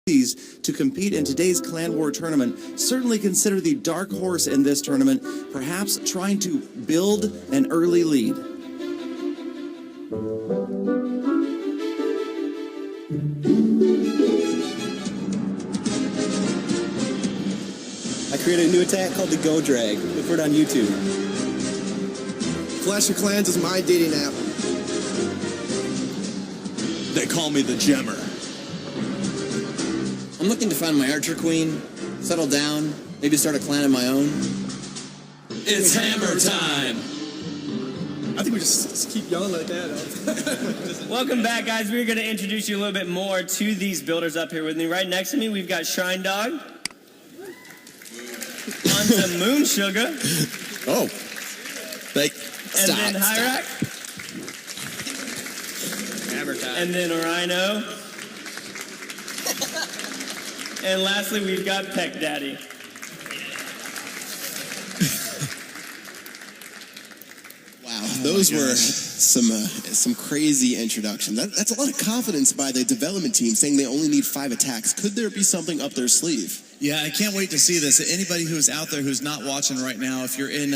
to compete in today's Clan War tournament. Certainly consider the dark horse in this tournament, perhaps trying to build an early lead. I created a new attack called the Go Drag. Look for it on YouTube. Clash of Clans is my dating app. They call me the Gemmer. I'm looking to find my archer queen, settle down, maybe start a clan of my own. It's hammer time! I think we just keep yelling like that. Welcome back, guys. We're going to introduce you a little bit more to these builders up here with me. Right next to me, we've got Shrine Dog. On to Moon Sugar. Oh. And then Hyrack. Hammer time. And then Rhino. And lastly, we've got Peck Daddy. Wow, those were some crazy introductions. That's a lot of confidence by the development team saying they only need 5 attacks. Could there be something up their sleeve? Yeah, I can't wait to see this. Anybody who's out there who's not watching right now, if you're in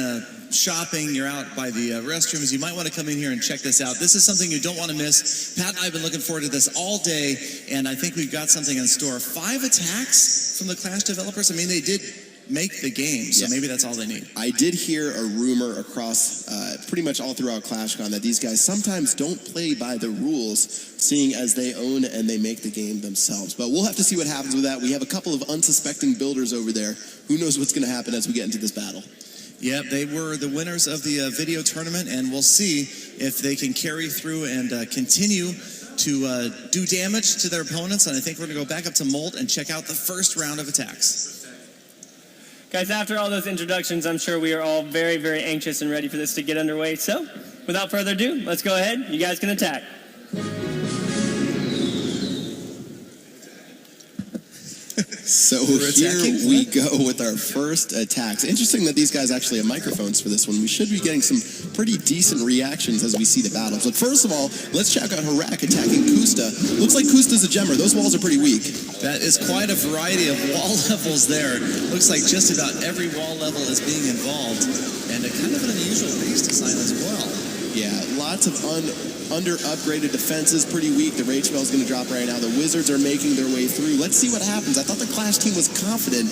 shopping, you're out by the restrooms, you might want to come in here and check this out. This is something you don't want to miss. Pat and I have been looking forward to this all day, and I think we've got something in store. 5 attacks from the Clash developers. I mean, they did make the game, so maybe that's all they need. I did hear a rumor across pretty much all throughout ClashCon that these guys sometimes don't play by the rules, seeing as they own and they make the game themselves. But we'll have to see what happens with that. We have a couple of unsuspecting builders over there. Who knows what's going to happen as we get into this battle. Yep, they were the winners of the video tournament, and we'll see if they can carry through and continue to do damage to their opponents. And I think we're going to go back up to Molt and check out the first round of attacks. Guys, after all those introductions, I'm sure we are all very, very anxious and ready for this to get underway. So, without further ado, let's go ahead. You guys can attack. So here we go with our first attacks. Interesting that these guys actually have microphones for this one. We should be getting some pretty decent reactions as we see the battles. But first of all, let's check out Hyrack attacking Kusta. Looks like Kusta's a Gemmer. Those walls are pretty weak. That is quite a variety of wall levels there. Looks like just about every wall level is being involved. And a kind of an unusual base design as well. Yeah, lots of under-upgraded defenses, pretty weak. The Rage Spell's going to drop right now. The Wizards are making their way through. Let's see what happens. I thought the Clash team was confident,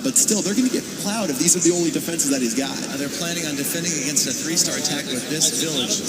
but still, they're going to get plowed if these are the only defenses that he's got. They're planning on defending against a 3-star attack with this village.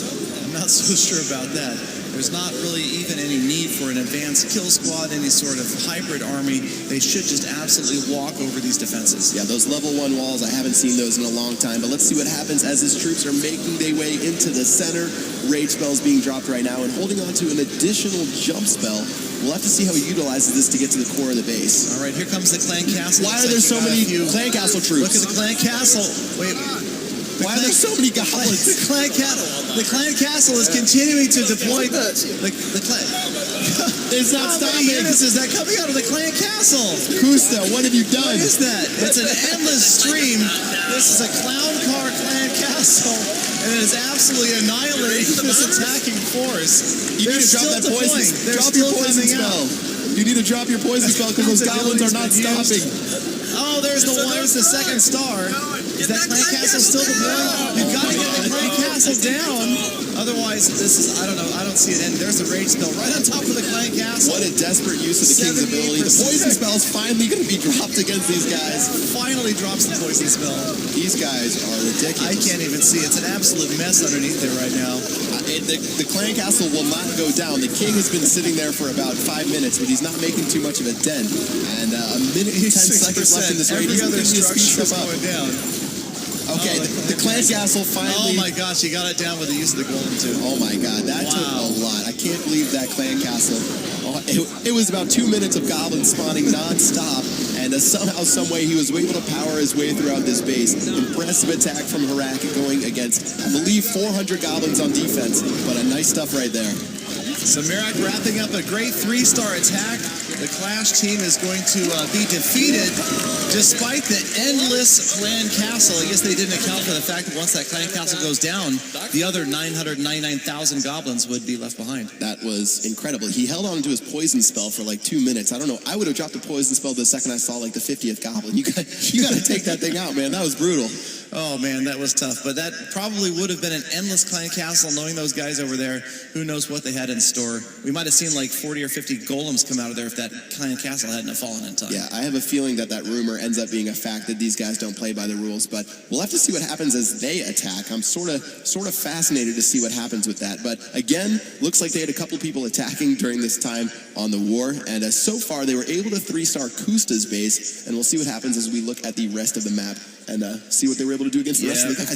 I'm not so sure about that. There's not really even any need for an advanced kill squad, any sort of hybrid army. They should just absolutely walk over these defenses. Yeah, those level 1 walls, I haven't seen those in a long time, but let's see what happens as his troops are making their way into the center. Rage Spell's being dropped right now and holding on to an additional jump spell. We'll have to see how he utilizes this to get to the core of the base. All right, here comes the Clan Castle. Why are there so many Clan Castle troops? Look at the Clan Castle. Wait. Why are there so many goblins? The Clan Castle is continuing to deploy the Clan. It's not stopping. Units is that coming out of the Clan Castle? Kusta, what have you done? What is that? It's an endless stream. This is a clown car Clan Castle, and it is absolutely annihilating this attacking force. You need to drop that poison. Drop your poison spell. You need to drop your poison spell because those goblins are not stopping. Oh, there's the second star. Is that Clan Castle still deploying? You've got to get the Clan Castle down. Otherwise, this is, I don't know, I don't see it end. There's the Rage Spell right on top of the Clan Castle. What a desperate use of the King's ability. The poison spell is finally going to be dropped against these guys. Finally drops the poison spell. These guys are ridiculous. I can't even see. It's an absolute mess underneath there right now. The Clan Castle will not go down. The King has been sitting there for about 5 minutes, but he's not making too much of a dent. And a minute and 10 seconds left in this raid. Every other structure is going down. Okay, the Clan Castle finally... Oh my gosh, he got it down with the use of the golden tube. Oh my god, that took a lot. I can't believe that Clan Castle. It was about 2 minutes of goblins spawning non-stop, and somehow, someway, he was able to power his way throughout this base. Impressive attack from Hyrack going against, I believe, 400 goblins on defense, but a nice stuff right there. So Merak wrapping up a great 3-star attack. The Clash team is going to be defeated despite the endless clan castle. I guess they didn't account for the fact that once that clan castle goes down, the other 999,000 goblins would be left behind. That was incredible. He held on to his poison spell for like 2 minutes. I don't know. I would have dropped the poison spell the second I saw like the 50th goblin. You got to take that thing out, man. That was brutal. Oh man, that was tough. But that probably would have been an endless clan castle, knowing those guys over there. Who knows what they had in store. We might have seen like 40 or 50 golems come out of there if that clan castle hadn't have fallen in time. Yeah, I have a feeling that rumor ends up being a fact, that these guys don't play by the rules, but we'll have to see what happens as they attack. I'm sort of fascinated to see what happens with that. But again, looks like they had a couple people attacking during this time on the war, and so far they were able to 3-star Kusta's base, and we'll see what happens as we look at the rest of the map and see what they were able to do against the rest of the guys.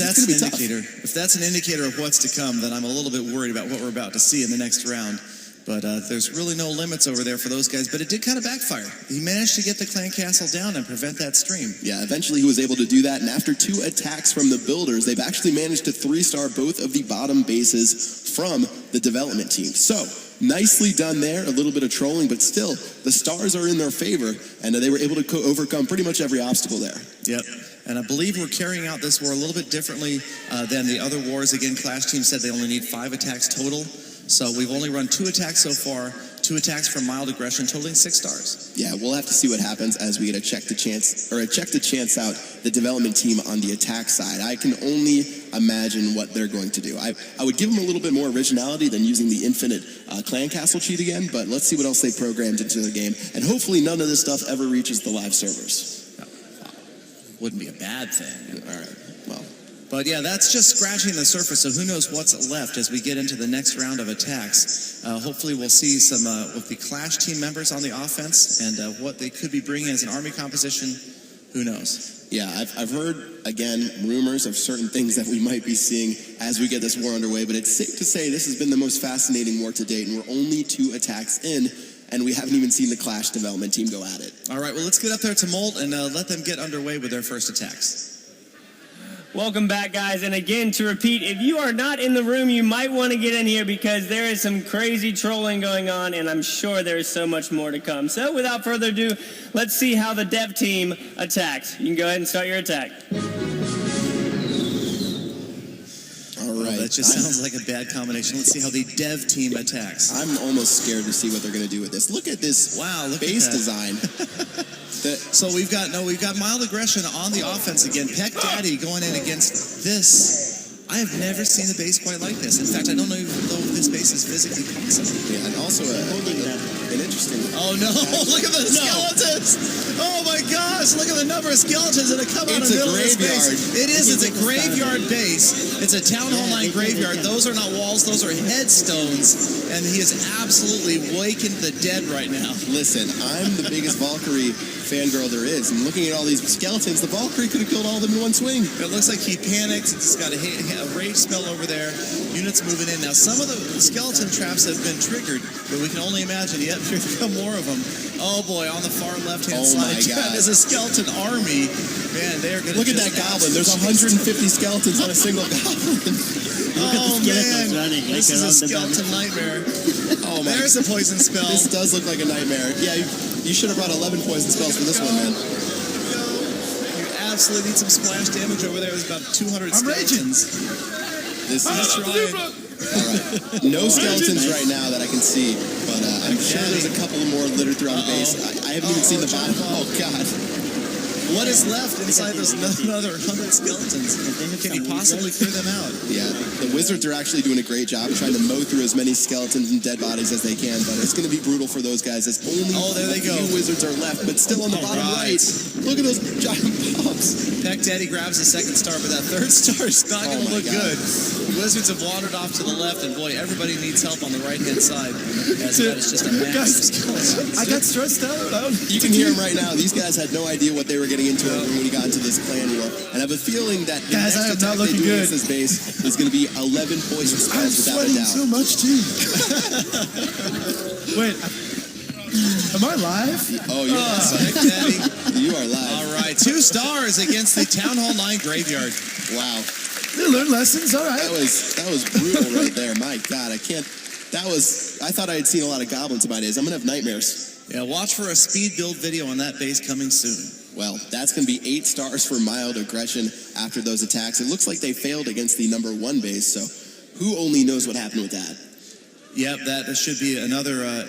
If that's an indicator of what's to come, then I'm a little bit worried about what we're about to see in the next round. But there's really no limits over there for those guys. But it did kind of backfire. He managed to get the clan castle down and prevent that stream. Yeah, eventually he was able to do that. And after 2 attacks from the builders, they've actually managed to 3-star both of the bottom bases from the development team. So nicely done there. A little bit of trolling, but still, the stars are in their favor. And they were able to overcome pretty much every obstacle there. Yep. And I believe we're carrying out this war a little bit differently than the other wars. Again, Clash team said they only need 5 attacks total. So we've only run 2 attacks so far, 2 attacks from mild aggression, totaling 6 stars. Yeah, we'll have to see what happens as we get a check to chance out the development team on the attack side. I can only imagine what they're going to do. I would give them a little bit more originality than using the infinite clan castle cheat again, but let's see what else they programmed into the game. And hopefully none of this stuff ever reaches the live servers. Wouldn't be a bad thing. All right, well. But yeah, that's just scratching the surface, so who knows what's left as we get into the next round of attacks. Hopefully we'll see some with the Clash team members on the offense and what they could be bringing as an army composition. Who knows? Yeah, I've heard, again, rumors of certain things that we might be seeing as we get this war underway, but it's safe to say this has been the most fascinating war to date, and we're only 2 attacks in, and we haven't even seen the Clash development team go at it. All right, well, let's get up there to Molt and let them get underway with their first attacks. Welcome back, guys. And again, to repeat, if you are not in the room, you might want to get in here because there is some crazy trolling going on, and I'm sure there is so much more to come. So without further ado, let's see how the dev team attacked. You can go ahead and start your attack. All right. That just sounds like a bad combination. Let's see how the dev team attacks. I'm almost scared to see what they're going to do with this. Look at this base design. So we've got mild aggression on the offense again. P.E.K.K.A going in against this. I have never seen a base quite like this. In fact, I don't know if this base is physically possible. Yeah, and also an interesting... Oh no, look at the skeletons! Oh my gosh, look at the number of skeletons that have come out of the middle of this base. It is, it's a graveyard base. It's a Town Hall 9 graveyard. Those are not walls, those are headstones. And he is absolutely waking the dead right now. Listen, I'm the biggest Valkyrie fangirl there is, and looking at all these skeletons, the Valkyrie could have killed all of them in one swing. It looks like he panicked. He's got a rage spell over there. Units moving in. Now, some of the skeleton traps have been triggered, but we can only imagine. Yep, here come more of them. Oh boy, on the far left-hand side, that is a skeleton army. Man, they are going to look at that goblin. There's 150 skeletons on a single goblin. Oh man, this is a skeleton nightmare. Oh, there's a poison spell. This does look like a nightmare. Yeah, you should have brought 11 poison spells for this one, man. You absolutely need some splash damage over there. There's about 200 skeletons. This is trying. All right. No skeletons right now that I can see, but I'm sure there's a couple more littered throughout the base. I haven't even seen the bottom. Oh, God. What is left inside those another 100 skeletons? Can he possibly clear them out? Yeah, the wizards are actually doing a great job trying to mow through as many skeletons and dead bodies as they can, but it's going to be brutal for those guys as only there they go. 2 wizards are left, but still on the bottom right. Look at those giant pops. P.E.K.K.A grabs the 2nd star, but that 3rd star is not going to look good. The wizards have wandered off to the left, and boy, everybody needs help on the right-hand side. As that is just a massive skeleton. I got stressed out. You can hear them right now. These guys had no idea what they were getting into when we got into this clan war, and I have a feeling that the next attack they do against this base is going to be 11 poison spells without a doubt. I'm sweating so much too. Wait, am I live? Oh, you're live. You are live. All right, 2 stars against the Town Hall 9 graveyard. Wow. They learn lessons. All right. That was brutal right there. My God, I thought I had seen a lot of goblins in my days. I'm gonna have nightmares. Yeah, watch for a speed build video on that base coming soon. Well, that's going to be 8 stars for Mild Aggression after those attacks. It looks like they failed against the number 1 base, so who only knows what happened with that? Yep, that should be another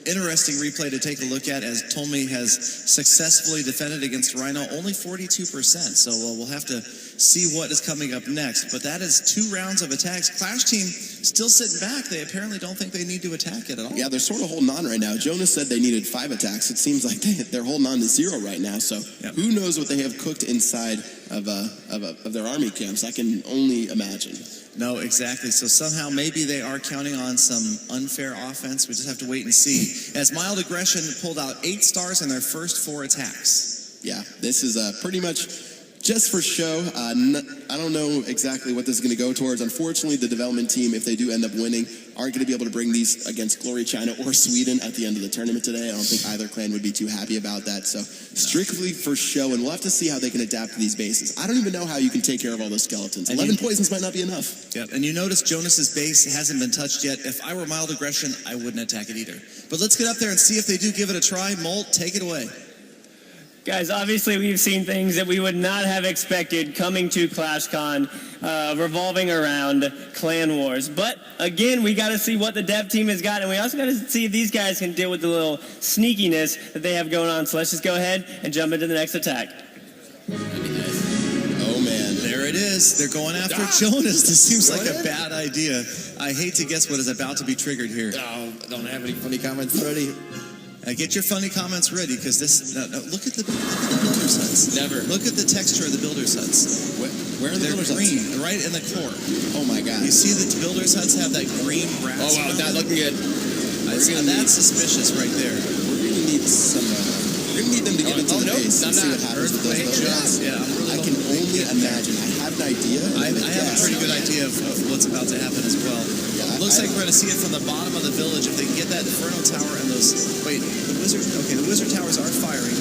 interesting replay to take a look at, as Tommy has successfully defended against Rhino, only 42%. So we'll have to see what is coming up next. But that is 2 rounds of attacks. Clash Team still sitting back. They apparently don't think they need to attack it at all. Yeah, they're sort of holding on right now. Jonas said they needed 5 attacks. It seems like they're holding on to 0 right now. So who knows what they have cooked inside of their army camps? I can only imagine. No, exactly. So somehow maybe they are counting on some unfair offense. We just have to wait and see. As Mild Aggression pulled out 8 stars in their first 4 attacks. Yeah, this is pretty much just for show. I don't know exactly what this is going to go towards. Unfortunately, the development team, if they do end up winning, aren't going to be able to bring these against Glory China or Sweden at the end of the tournament today. I don't think either clan would be too happy about that. So strictly for show, and we'll have to see how they can adapt to these bases. I don't even know how you can take care of all those skeletons. 11 poisons might not be enough. Yep, and you notice Jonas's base hasn't been touched yet. If I were Mild Aggression, I wouldn't attack it either. But let's get up there and see if they do give it a try. Molt, take it away. Guys, obviously we've seen things that we would not have expected coming to ClashCon, revolving around Clan Wars. But again, we got to see what the dev team has got, and we also got to see if these guys can deal with the little sneakiness that they have going on. So let's just go ahead and jump into the next attack. Oh man, there it is. They're going after Jonas. This seems like a bad idea. I hate to guess what is about to be triggered here. Oh, I don't have any funny comments ready. Get your funny comments ready, because this. No, look at the builder sets. Never. Look at the texture of the builder sets. where are the They're builder green, sets? right in the core. Oh my god. You see the builder sets have that green brass. Oh wow, that's looking good. That's suspicious right there. We're going to need some. We're going to need them to get into the base and see what happens with those builder sets. Yeah, I can only imagine. I have an idea. I have a pretty good idea of what's about to happen as well. Looks like we're going to see it from the bottom of the village. If they can get that Inferno Tower and those... Wait, the Wizard... Okay, the Wizard Towers are firing.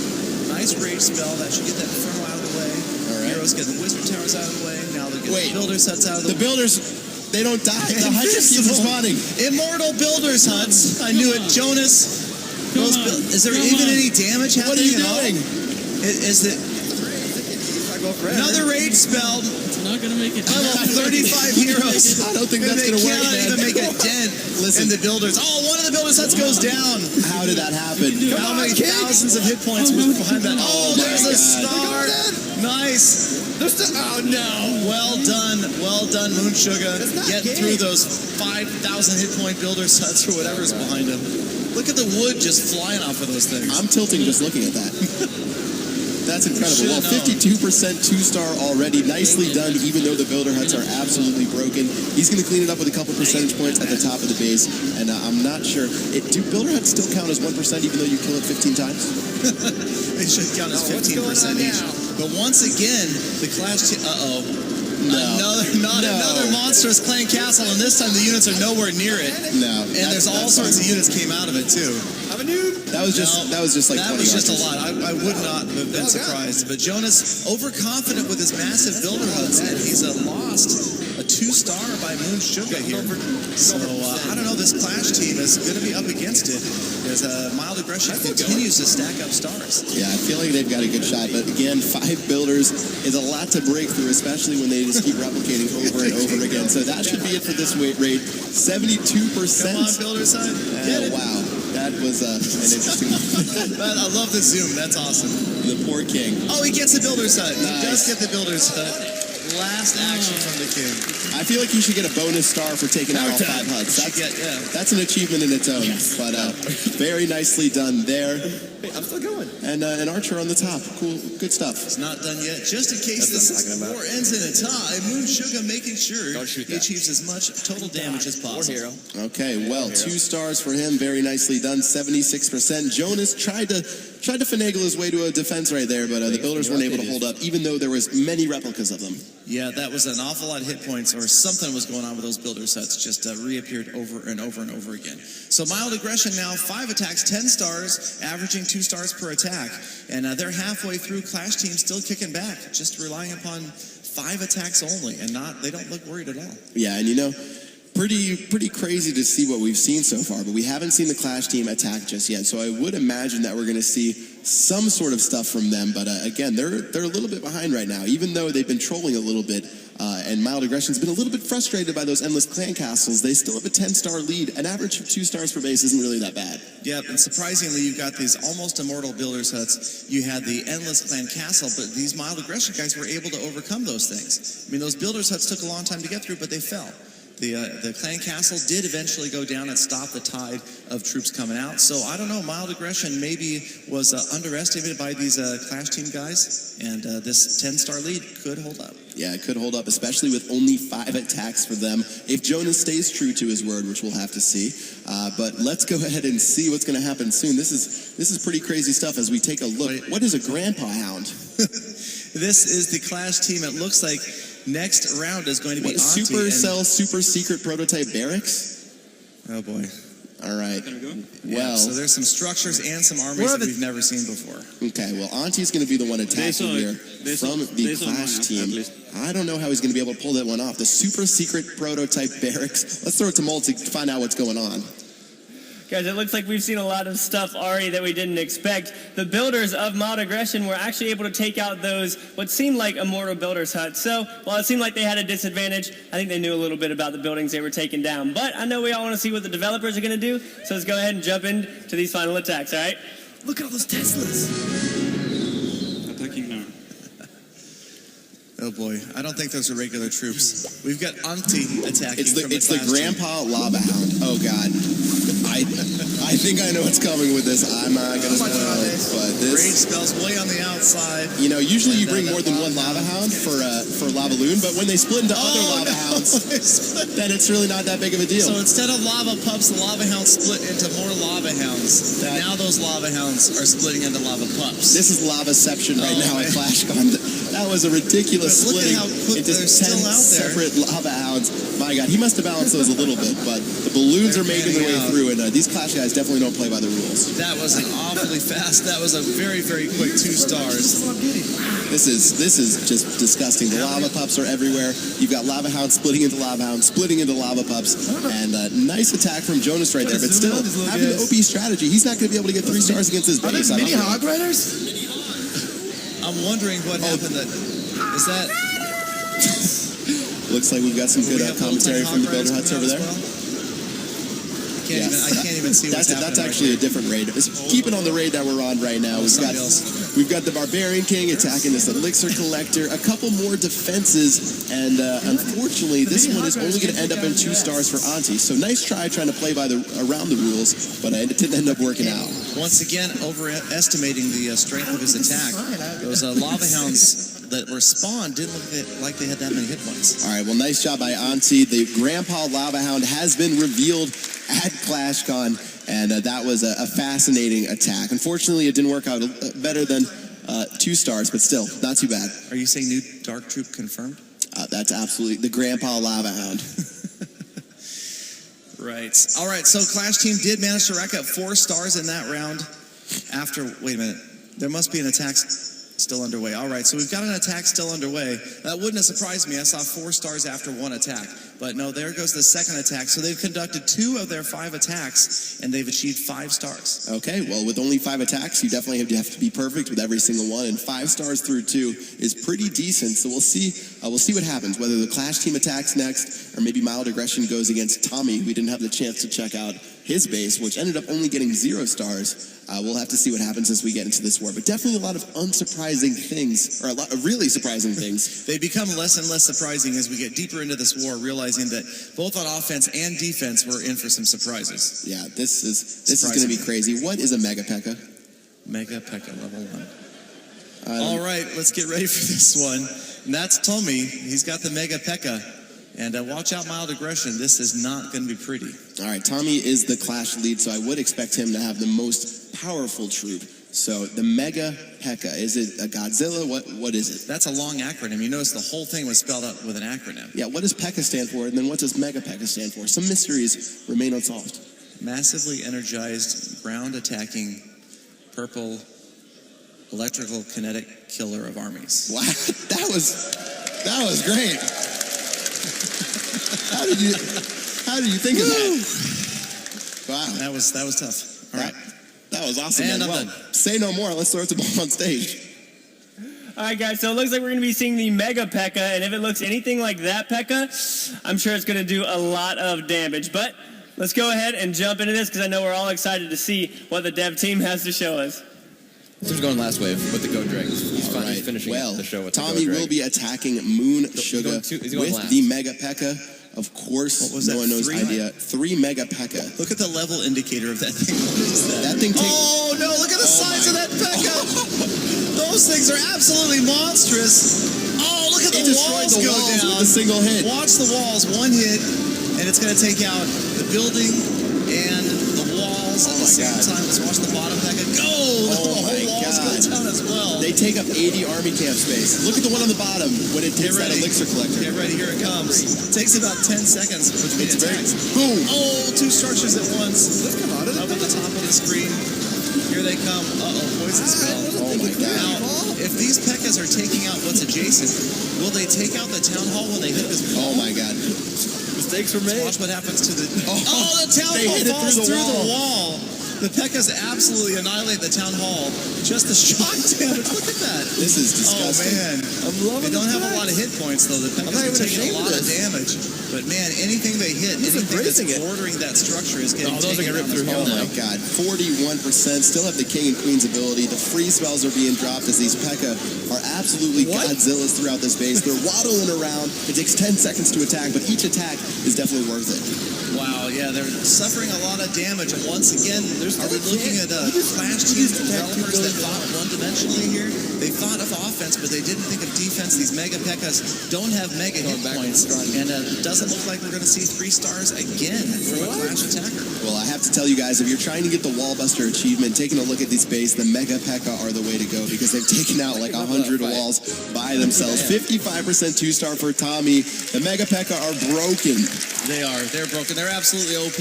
Nice rage spell. That should get that Inferno out of the way. All right. Heroes get the Wizard Towers out of the way. Now they'll get the Builder Sets out of the way. The Builders... They don't die. The huts just keep responding. Immortal Builders Huts. I knew it. Jonas. Is there even any damage happening? What are you doing? Is it... Another rage spell. Not gonna make it. I want 35 heroes. I don't think that's gonna work, man. They cannot even make a dent in the builders. Oh, one of the builders huts goes down. How did that happen? How many thousands of hit points was behind that? Oh, there's a star. Nice. Oh no. Well done, Moon Sugar. Getting through those 5,000 hit point builder sets or whatever's behind him. Look at the wood just flying off of those things. I'm tilting just looking at that. That's incredible. Well, 52% 2-star already. Nicely done, even though the builder huts are absolutely broken. He's going to clean it up with a couple percentage points at the top of the base. And I'm not sure. Do builder huts still count as 1% even though you kill it 15 times? They should count as 15% each. But once again, the Clash team... Another monstrous clan castle, and this time the units are nowhere near it. No. And there's all sorts of units came out of it too. That was just like 20 that was just archers. a lot. I would not have been surprised. But Jonas, overconfident with his massive builder huts, and he's lost a 2-star by Moon Sugar here. So I don't know. This Clash team is going to be up against it as Mild Aggression continues to stack up stars. Yeah, I feel like they've got a good shot. But again, 5 builders is a lot to break through, especially when they just keep replicating over and over again. So that should be it for this raid. 72%. Come on, builder side. Wow. That was an interesting one. I love the zoom. That's awesome. The poor king. Oh, he gets the builder's hut. He does get the builder's hut. Last action from the king. I feel like you should get a bonus star for taking out all 5 huts. That's an achievement in its own. Yes. But very nicely done there. Hey, I'm still going. And an archer on the top. Cool. Good stuff. It's not done yet. Just in case this war ends in a tie, Moon Sugar making sure he achieves as much total damage as possible. Okay, well, 2 stars for him. Very nicely done. 76%. Jonas tried to finagle his way to a defense right there, but the builders weren't able to hold up, even though there was many replicas of them. Yeah, that was an awful lot of hit points, or something was going on with those builder sets. Just reappeared over and over and over again. So Mild Aggression now 5 attacks, 10 stars, averaging 2 stars per attack, and they're halfway through. Clash team still kicking back, just relying upon 5 attacks only, and they don't look worried at all. Yeah, and Pretty crazy to see what we've seen so far, but we haven't seen the Clash team attack just yet. So I would imagine that we're going to see some sort of stuff from them. But again, they're a little bit behind right now, even though they've been trolling a little bit. And Mild Aggression's been a little bit frustrated by those endless clan castles. They still have a 10-star lead. An average of 2 stars per base isn't really that bad. Yep, and surprisingly, you've got these almost immortal builders huts. You had the endless clan castle, but these Mild Aggression guys were able to overcome those things. I mean, those builders huts took a long time to get through, but they fell. The clan castle did eventually go down and stop the tide of troops coming out. So I don't know, Mild Aggression maybe was underestimated by these Clash team guys, and this 10-star lead could hold up. Yeah, it could hold up, especially with only 5 attacks for them. If Jonas stays true to his word, which we'll have to see. But let's go ahead and see what's going to happen soon. This is pretty crazy stuff as we take a look. What is a Grandpa Hound? This is the Clash team. It looks like next round is going to be Auntie. Supercell super secret prototype barracks? Oh boy. All right. Well, so there's some structures and some armies that we've never seen before. Okay, well, Auntie's going to be the one attacking here from the Clash team. I don't know how he's going to be able to pull that one off. The super secret prototype barracks. Let's throw it to Multi to find out what's going on. Guys, it looks like we've seen a lot of stuff already that we didn't expect. The builders of Mild Aggression were actually able to take out those, what seemed like immortal builders' huts. So, while it seemed like they had a disadvantage, I think they knew a little bit about the buildings they were taking down. But I know we all want to see what the developers are going to do, so let's go ahead and jump into these final attacks, all right? Look at all those Teslas. Attacking now. Oh boy, I don't think those are regular troops. We've got Auntie attacking. It's the Grandpa Lava Hound. Oh God. I think I know what's coming with this. I'm not going to spoil it, but this... Rage spells way on the outside. You know, usually you bring more than one Lava Hound for Lava Loon, but when they split into other Lava Hounds, then it's really not that big of a deal. So instead of Lava Pups, the Lava Hounds split into more Lava Hounds. Now those Lava Hounds are splitting into Lava Pups. This is Lavaception right now at ClashCon. That was a ridiculous splitting into 10 separate Lava Hounds. My God, he must have balanced those a little bit, but the balloons are making their way through, and these Clash guys definitely don't play by the rules. That was an awfully fast. That was a very, very quick 2 stars. This is just disgusting. The Lava Pups are everywhere. You've got Lava Hounds splitting into Lava Hounds, splitting into Lava Pups, and nice attack from Jonas right there. But still, having an OP strategy, he's not going to be able to get 3 stars against his base. Mini Hog Riders? I'm wondering what happened. Is that? Looks like we've got some good commentary from the Builder Huts over there. I can't even see what's happening. That's actually a different raid. Keeping on the raid that we're on right now, we've got the Barbarian King attacking this Elixir Collector, a couple more defenses, and unfortunately, this one is only going to end up in 2 stars for Auntie. So nice try trying to play around the rules, but it didn't end up working out. Once again, overestimating the strength of his attack. Those Lava Hounds that were spawned didn't look like they had that many hit points. All right, well, nice job by Auntie. The Grandpa Lava Hound has been revealed at ClashCon, and that was a fascinating attack. Unfortunately, it didn't work out better than 2 stars, but still, not too bad. Are you saying new Dark Troop confirmed? That's absolutely the Grandpa Lava Hound. Right. All right, so Clash team did manage to rack up 4 stars in that round after, wait a minute, there must be an attack still underway. All right, so we've got an attack still underway. That wouldn't have surprised me. I saw 4 stars after 1 attack. But no, there goes the second attack. So they've conducted 2 of their 5 attacks, and they've achieved 5 stars. Okay, well, with only 5 attacks, you definitely have to be perfect with every single one, and 5 stars through 2 is pretty decent. So we'll see what happens, whether the Clash team attacks next, or maybe Mild Aggression goes against Tommy. We didn't have the chance to check out his base, which ended up only getting 0 stars. We'll have to see what happens as we get into this war, but definitely a lot of unsurprising things, or a lot of really surprising things. They become less and less surprising as we get deeper into this war, realizing that both on offense and defense we're in for some surprises. Yeah, this is going to be crazy. What is a Mega Pekka? Mega Pekka level 1. All right, let's get ready for this one. And that's Tommy. He's got the Mega Pekka. And watch out, Mild Aggression. This is not going to be pretty. All right, Tommy is the Clash lead, so I would expect him to have the most powerful troop. So the Mega Pekka, is it a Godzilla? What is it? That's a long acronym. You notice the whole thing was spelled out with an acronym. Yeah, what does Pekka stand for, and then what does Mega Pekka stand for? Some mysteries remain unsolved. Massively energized, ground-attacking, purple, electrical kinetic killer of armies. Wow, that was great. How did you... How did you think of that? Wow. That was tough. All right. That was awesome. And man. I'm Well, done. say no more. Let's throw it to Bob on stage. All right, guys, so it looks like we're going to be seeing the Mega P.E.K.K.A, and if it looks anything like that P.E.K.K.A, I'm sure it's going to do a lot of damage. But let's go ahead and jump into this because I know we're all excited to see what the dev team has to show us. Who's going last wave with the Go Drag? He's All right. finishing well, the show with Tommy the Go will Drag. be attacking Moon Sugar he's going with last. the Mega P.E.K.K.A. Of course, What was no that, one knows 3? idea. 3 Mega P.E.K.K.A. Look at the level indicator of that thing. What is that? That thing takes... Oh, no, look at the size of that P.E.K.K.A. Those things are absolutely monstrous. Oh, look at It the destroyed walls the go walls down. with a single hit. Watch the walls, one hit, and it's going to take out the building and the walls at the same time. Let's watch the bottom P.E.K.K.A go. Oh the whole my walls God. go down as well. They take up 80 army camp space. Look at the one on the bottom when it hits that elixir collector. Get ready, here it comes. It takes about 10 seconds between It's very... attacks. Boom! Oh, 2 structures at once. Let's come out of up at the top of the screen. Here they come. Poison spell. Oh my God. Now, if these P.E.K.K.A.s are taking out what's adjacent, will they take out the town hall when they hit this wall? Oh my God. Mistakes were made. Watch what happens to the... Oh, the town they hall hit it falls through the wall. The P.E.K.K.A.s absolutely annihilate the town hall. Just the shock damage. Look at that. This is disgusting. Oh, man. I'm loving They don't this have a match. lot of hit points, though. The I'm not P.E.K.K.A.s are even taking a ashamed lot of of this. damage. But, man, anything they hit, anything that's embracing it. bordering that structure is getting those taken are down gonna rip as through well hell Oh now. my God, 41%. Still have the King and Queen's ability. The free spells are being dropped as these P.E.K.K.A. are absolutely Godzillas throughout this base. They're waddling around. It takes 10 seconds to attack, but each attack is definitely worth it. Wow, yeah, they're suffering a lot of damage. And once again, are we looking at Flash Team developers that thought one-dimensionally here? They thought of offense, but they didn't think of defense. These Mega P.E.K.K.A.s don't have mega hit points. And it doesn't look like we're going to see 3 stars again from a Flash attacker. Well, I have to tell you guys, if you're trying to get the Wallbuster achievement, taking a look at these base, the Mega P.E.K.K.A. are the way to go because they've taken out like 100 walls by themselves. 55% 2-star for Tommy. The Mega P.E.K.K.A. are broken. They are. They're broken. They're absolutely OP.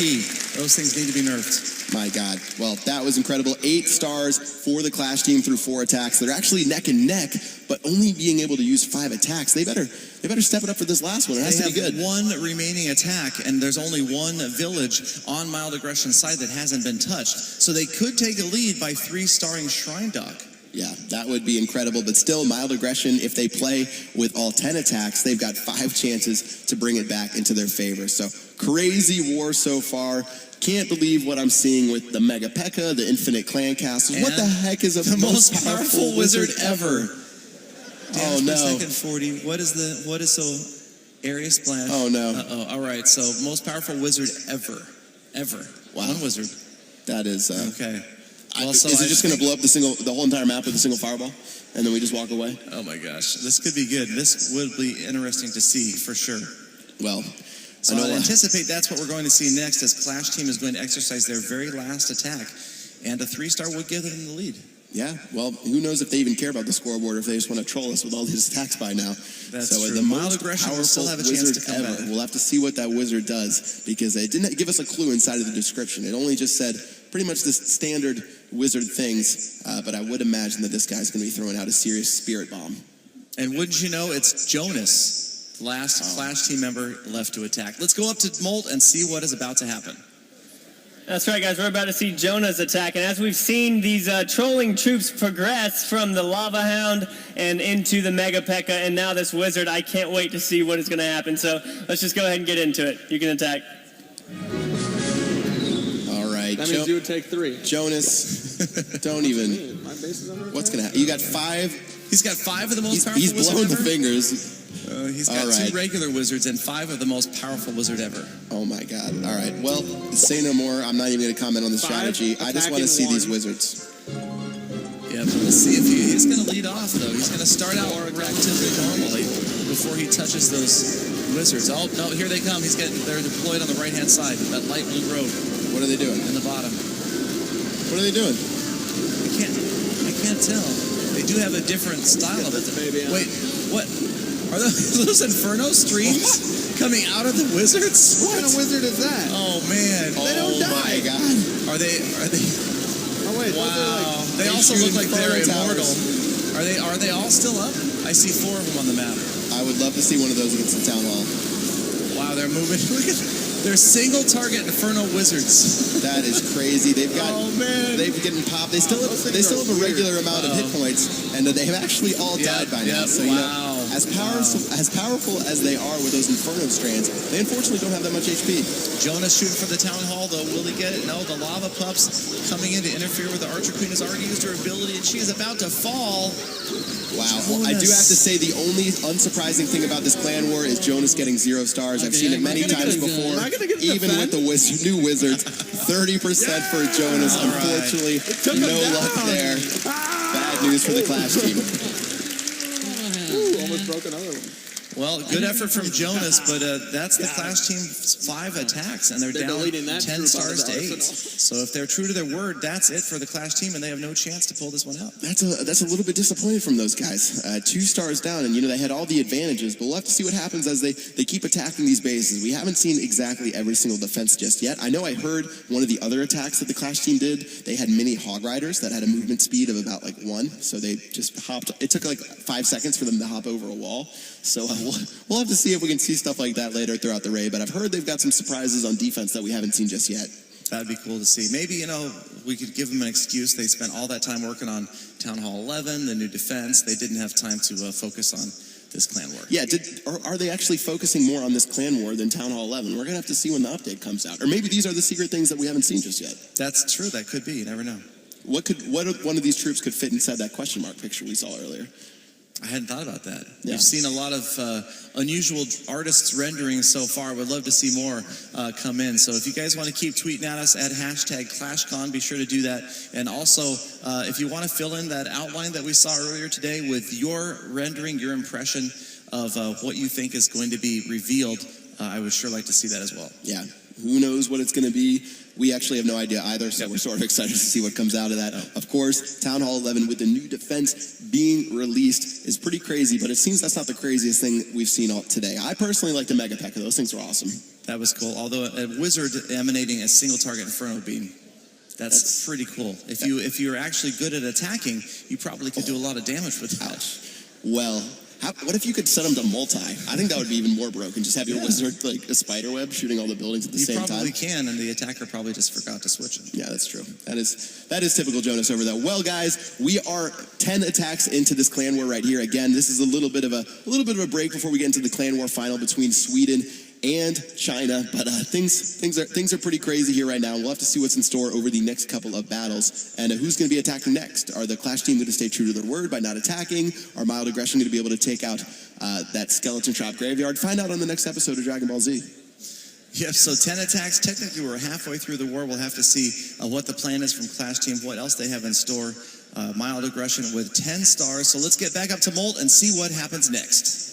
Those things need to be nerfed. My God. Well, that was incredible. 8 stars for the Clash team through 4 attacks. They're actually neck and neck, but only being able to use 5 attacks. They better step it up for this last one. It has to be good. They have 1 remaining attack, and there's only 1 village on Mild Aggression side that hasn't been touched. So they could take a lead by 3-starring Shrine Dog. Yeah, that would be incredible. But still, Mild Aggression, if they play with all 10 attacks, they've got 5 chances to bring it back into their favor. So crazy war so far. Can't believe what I'm seeing with the Mega P.E.K.K.A., the Infinite Clan Castles. What the heck is the most powerful wizard ever? Oh no! Second 40. What is so area splash? Oh no! All right. So most powerful wizard ever. Wow. 1 wizard. That is okay. Well, is it just going to blow up the whole entire map with a single fireball, and then we just walk away? Oh my gosh, this could be good. This would be interesting to see for sure. Well, so I anticipate that's what we're going to see next, as Clash Team is going to exercise their very last attack, and a 3-star would give them the lead. Yeah, well, who knows if they even care about the scoreboard, or if they just want to troll us with all these attacks by now. That's so true. The Mild most Aggression will still have a wizard chance to come ever. back. We'll have to see what that wizard does, because it didn't give us a clue inside of the description. It only just said pretty much the standard wizard things, but I would imagine that this guy's going to be throwing out a serious spirit bomb. And wouldn't you know, it's Jonas, the last Clash Team member left to attack. Let's go up to Molt and see what is about to happen. That's right, guys. We're about to see Jonah's attack. And as we've seen these trolling troops progress from the Lava Hound and into the Mega P.E.K.K.A. and now this wizard, I can't wait to see what is going to happen. So let's just go ahead and get into it. You can attack. All right. That means you would take 3. Jonas, don't even. My base is under What's going to happen? You got 5. He's got 5 of the most powerful He's wizards blowing the ever. fingers. He's got 2 regular wizards and 5 of the most powerful wizard ever. Oh my God. All right. Well, say no more. I'm not even going to comment on the strategy. I just want to see these wizards. Yeah, but we'll see if he's going to lead off, though. He's going to start out relatively normally before he touches those wizards. Oh, no, here they come. They're deployed on the right-hand side, that light blue road. What are they doing? In the bottom. What are they doing? I can't tell. They do have a different style of it. Wait, what? Are those Inferno streams coming out of the wizards? What kind of wizard is that? Oh man! They don't die. Oh my God! Are they? Oh wait! Wow! They also look like they're immortal. Are they all still up? I see 4 of them on the map. I would love to see one of those against the town hall. Wow! They're moving. Look at They're single target Inferno Wizards. That is crazy. They've got, they've getting popped. They still have a regular amount of hit points, and they have actually all died by now. So, you know, as powerful as they are with those Inferno strands, they unfortunately don't have that much HP. Jonas shooting for the Town Hall, though. Will he get it? No, the Lava Pups coming in to interfere with the Archer Queen has already used her ability, and she is about to fall. Wow. Well, I do have to say the only unsurprising thing about this clan war is Jonas getting 0 stars. I've seen it many times before. Even with the new Wizards, 30% for Jonas. Unfortunately, no luck there. Bad news for the Clash team. Almost broke another one. Well, good effort from Jonas, but that's the Clash team's 5 attacks, and they're down 10 stars to 8. So if they're true to their word, that's it for the Clash team, and they have no chance to pull this one out. That's a little bit disappointed from those guys. 2 stars down, and you know they had all the advantages, but we'll have to see what happens as they keep attacking these bases. We haven't seen exactly every single defense just yet. I know I heard one of the other attacks that the Clash team did. They had mini Hog Riders that had a movement speed of about like 1, so they just hopped. It took like 5 seconds for them to hop over a wall. So we'll have to see if we can see stuff like that later throughout the raid. But I've heard they've got some surprises on defense that we haven't seen just yet. That'd be cool to see. Maybe, you know, we could give them an excuse. They spent all that time working on Town Hall 11, the new defense. They didn't have time to focus on this clan war. Yeah, are they actually focusing more on this clan war than Town Hall 11? We're going to have to see when the update comes out. Or maybe these are the secret things that we haven't seen just yet. That's true. That could be. You never know. What one of these troops could fit inside that question mark picture we saw earlier? I hadn't thought about that. Yeah. We've seen a lot of unusual artists renderings so far. Would love to see more come in. So if you guys want to keep tweeting at us at #ClashCon, be sure to do that. And also, if you want to fill in that outline that we saw earlier today with your rendering, your impression of what you think is going to be revealed, I would sure like to see that as well. Yeah. Who knows what it's going to be? We actually have no idea either, so we're sort of excited to see what comes out of that. Of course, Town Hall 11 with the new defense being released is pretty crazy, but it seems that's not the craziest thing we've seen today. I personally like the MEGA PEKKA. Those things are awesome. That was cool. Although a wizard emanating a single target Inferno beam, that's pretty cool. If you're actually good at attacking, you probably could do a lot of damage with that. Well, what if you could set them to multi? I think that would be even more broken. Just have your wizard like a spider web shooting all the buildings at the same time. You probably can, and the attacker probably just forgot to switch it. Yeah, that's true. That is typical Jonas over there. Well, guys, we are 10 attacks into this clan war right here. Again, this is a little bit of a break before we get into the clan war final between Sweden and China, but things are pretty crazy here right now. We'll have to see what's in store over the next couple of battles, and who's going to be attacking next. Are the Clash team going to stay true to their word by not attacking? Are Mild Aggression going to be able to take out that skeleton trap graveyard? Find out on the next episode of Dragon Ball Z. Yep, so 10 attacks. Technically, we're halfway through the war. We'll have to see what the plan is from Clash team, what else they have in store. Mild Aggression with 10 stars. So let's get back up to Molt and see what happens next.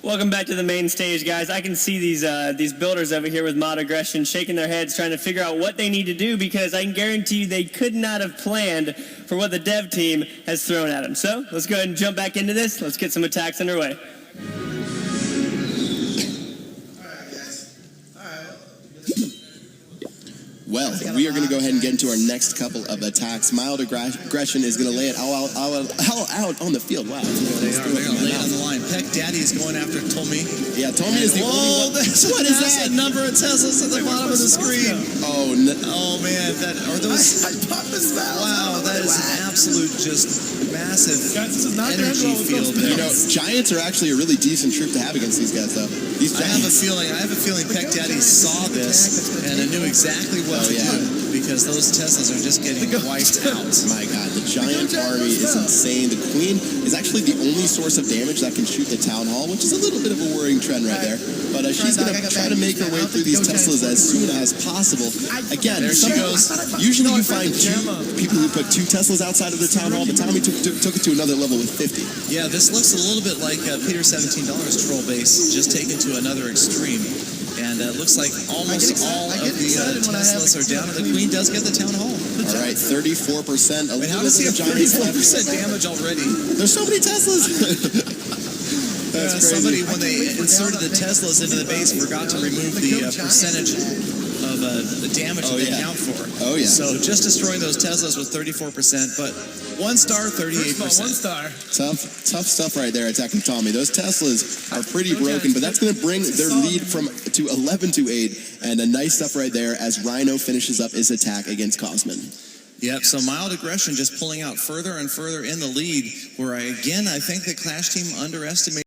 Welcome back to the main stage, guys. I can see these builders over here with Mild Aggression shaking their heads trying to figure out what they need to do, because I can guarantee you they could not have planned for what the dev team has thrown at them. So let's go ahead and jump back into this. Let's get some attacks underway. Well, we are going to go ahead and get into our next couple of attacks. Mild Aggression is going to lay it all out on the field. Wow. They are laying on the line. P.E.K.K.A is going after Tommy. Yeah, Tommy is the only one. What is that? Number of Teslas at the bottom of the screen. Oh, no. Oh man, are those? Wow, that is an absolute just massive energy field there. You know, Giants are actually a really decent troop to have against these guys, though. I have a feeling P.E.K.K.A saw this and knew exactly what to do, because those Teslas are just getting wiped out. My God, the Giant army is insane. The Queen is actually the only source of damage that can shoot the Town Hall, which is a little bit of a worrying trend right there. But she's going to try to make her way through these Teslas as soon as possible. Again, there she goes. Usually you find people who put 2 Teslas outside of the Town Hall, but Tommy took it to another level with 50. Yeah, this looks a little bit like Peter $17's troll base, just taken to another extreme. And it looks like almost all of the Teslas are down, and the Queen does get the Town Hall. All right, 34%. How does he have 34% damage already? There's so many Teslas. That's crazy. Somebody, when they inserted the Teslas into the base, forgot to remove the percentage the damage that they count for. Oh, yeah. So just destroying those Teslas with 34%, but 1 star, 38%. 1 star. Tough stuff right there, attacking Tommy. Those Teslas are pretty broken, but that's going to bring their lead to 11-8, and a nice stuff right there as Rhino finishes up his attack against Cosman. Yep, so Mild Aggression just pulling out further and further in the lead, where I think the Clash team underestimated